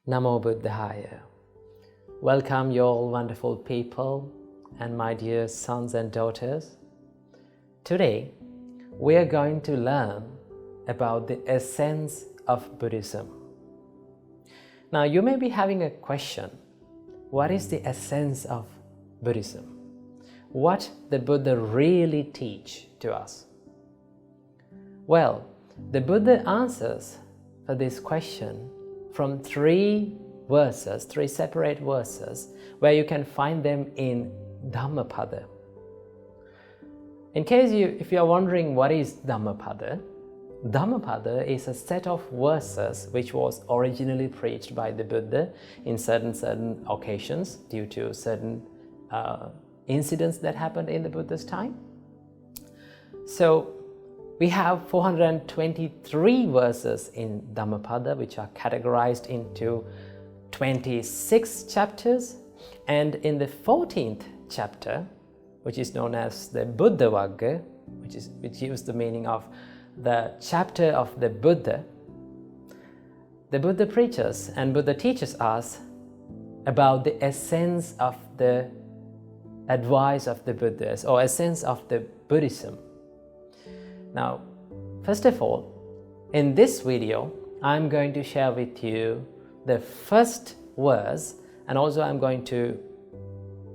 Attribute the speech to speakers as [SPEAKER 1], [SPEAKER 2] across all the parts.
[SPEAKER 1] Namo Buddhaya. Welcome you all wonderful people and my dear sons and daughters. Today we are going to learn about the essence of Buddhism. Now you may be having a question. What is the essence of Buddhism? What the Buddha really teach to us? Well, the Buddha answers for this question from three separate verses, where you can find them in Dhammapada. In case if you are wondering what is Dhammapada, Dhammapada is a set of verses which was originally preached by the Buddha in certain occasions due to certain incidents that happened in the Buddha's time. So we have 423 verses in Dhammapada, which are categorized into 26 chapters, and in the 14th chapter, which is known as the Buddha Vagga, which gives the meaning of the chapter of the Buddha preaches and Buddha teaches us about the essence of the advice of the Buddhas, or essence of the Buddhism. Now, first of all, in this video, I'm going to share with you the first verse, and also I'm going to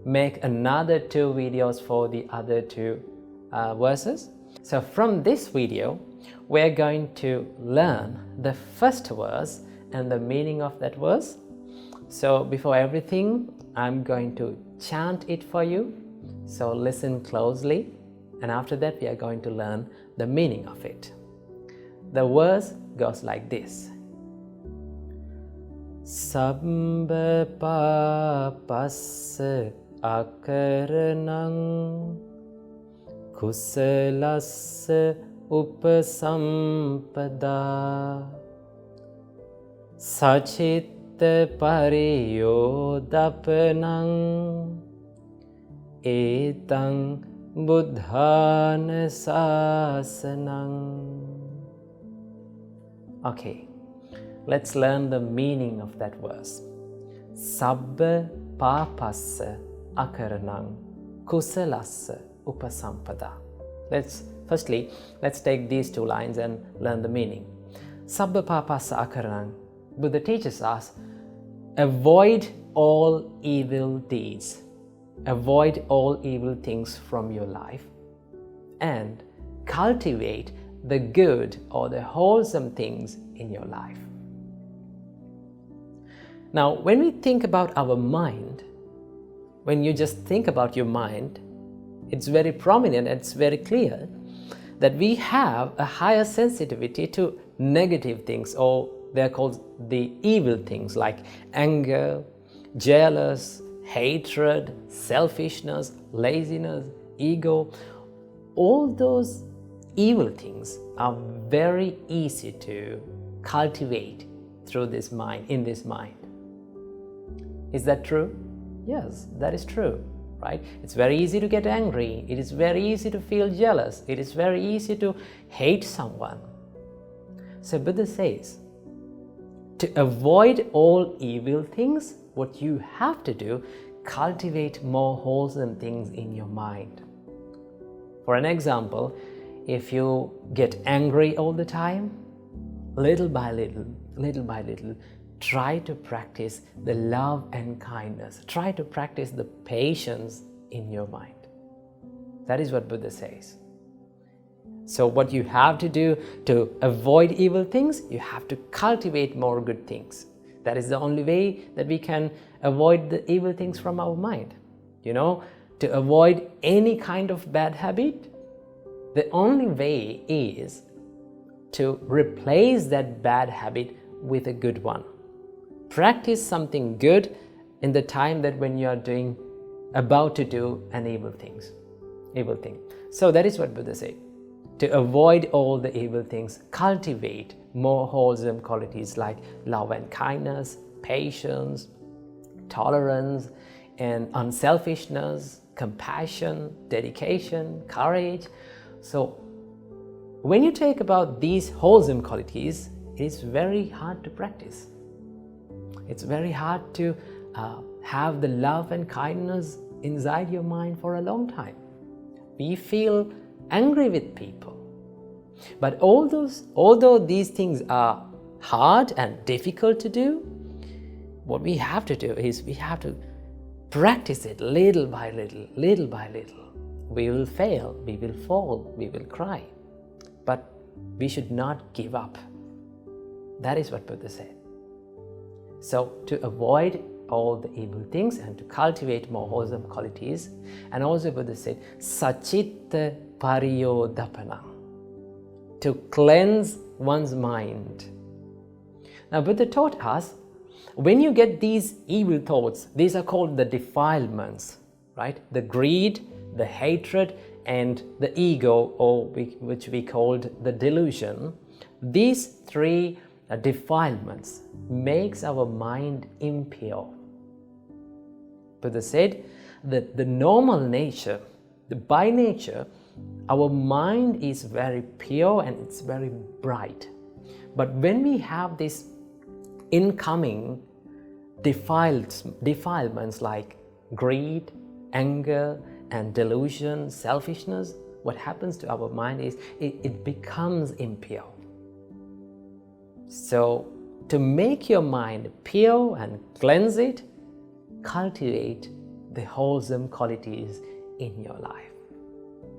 [SPEAKER 1] make another two videos for the other two verses. So from this video, we're going to learn the first verse and the meaning of that verse. So before everything, I'm going to chant it for you. So listen closely, and after that we are going to learn the meaning of it. The verse goes like this. Sabbapāpassa akaraṇaṃ kusalassa upasampadā Sacitta pari dapaṇaṃ etaṃ buddhāna sāsanaṃ. Okay, let's learn the meaning of that verse. Sabbapāpassa akaraṇaṃ kusalassa upasampadā. Let's take these two lines and learn the meaning. Sabbapāpassa akaraṇaṃ. Buddha teaches us, avoid all evil deeds. Avoid all evil things from your life and cultivate the good or the wholesome things in your life. Now, when we think about our mind, when you just think about your mind, it's very prominent and it's very clear that we have a higher sensitivity to negative things, or they're called the evil things like anger, jealous, hatred, selfishness, laziness, ego. All those evil things are very easy to cultivate through this mind, in this mind. Is that true? Yes, that is true, right? It's very easy to get angry. It is very easy to feel jealous. It is very easy to hate someone. So Buddha says, to avoid all evil things, what you have to do, cultivate more wholesome things in your mind. For an example, if you get angry all the time, little by little, try to practice the love and kindness. Try to practice the patience in your mind. That is what Buddha says. So what you have to do to avoid evil things, you have to cultivate more good things. That is the only way that we can avoid the evil things from our mind. You know, to avoid any kind of bad habit, the only way is to replace that bad habit with a good one. Practice something good in the time that when you are about to do an evil thing. So that is what Buddha said. To avoid all the evil things, cultivate more wholesome qualities like love and kindness, patience, tolerance, and unselfishness, compassion, dedication, courage. So when you take about these wholesome qualities, it is very hard to practice. It's very hard to have the love and kindness inside your mind for a long time. We feel angry with people. But although these things are hard and difficult to do, what we have to do is we have to practice it little by little, little by little. We will fail, we will fall, we will cry. But we should not give up. That is what Buddha said. So to avoid all the evil things and to cultivate more wholesome qualities, and also Buddha said, Sacitta pariyo dapana, to cleanse one's mind. Now Buddha taught us, when you get these evil thoughts, these are called the defilements, right? The greed, the hatred, and the ego, or which we called the delusion. These three defilements makes our mind impure. Buddha said that the normal nature, by nature, our mind is very pure and it's very bright. But when we have these incoming defilements like greed, anger, and delusion, selfishness, what happens to our mind is it becomes impure. So to make your mind pure and cleanse it, cultivate the wholesome qualities in your life.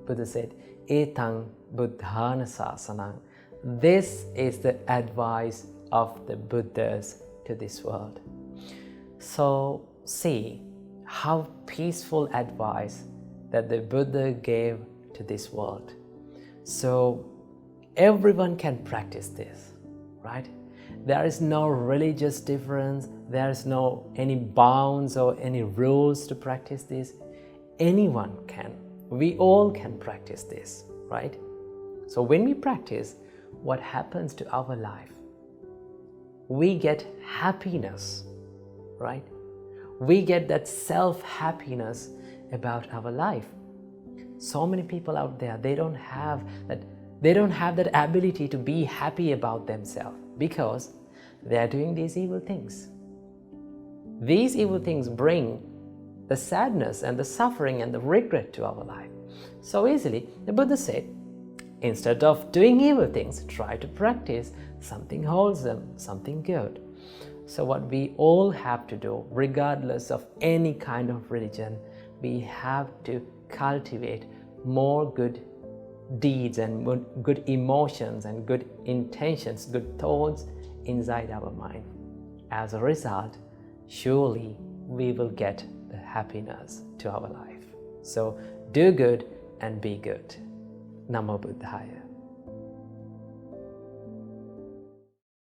[SPEAKER 1] Buddha said, etaṃ buddhāna sāsanaṃ. This is the advice of the Buddhas to this world. So see how peaceful advice that the Buddha gave to this world. So everyone can practice this, right? There is no religious difference, there is no any bounds or any rules to practice this. Anyone can. We all can practice this, right? So when we practice, what happens to our life? We get happiness, right? We get that self-happiness about our life. So many people out there, they don't have that ability to be happy about themselves because they are doing these evil things. These evil things bring the sadness and the suffering and the regret to our life. So easily, the Buddha said, instead of doing evil things, try to practice something wholesome, something good. So what we all have to do, regardless of any kind of religion, we have to cultivate more good deeds and good emotions and good intentions, good thoughts inside our mind. As a result, surely we will get the happiness to our life. So do good and be good. Namo Buddhaya.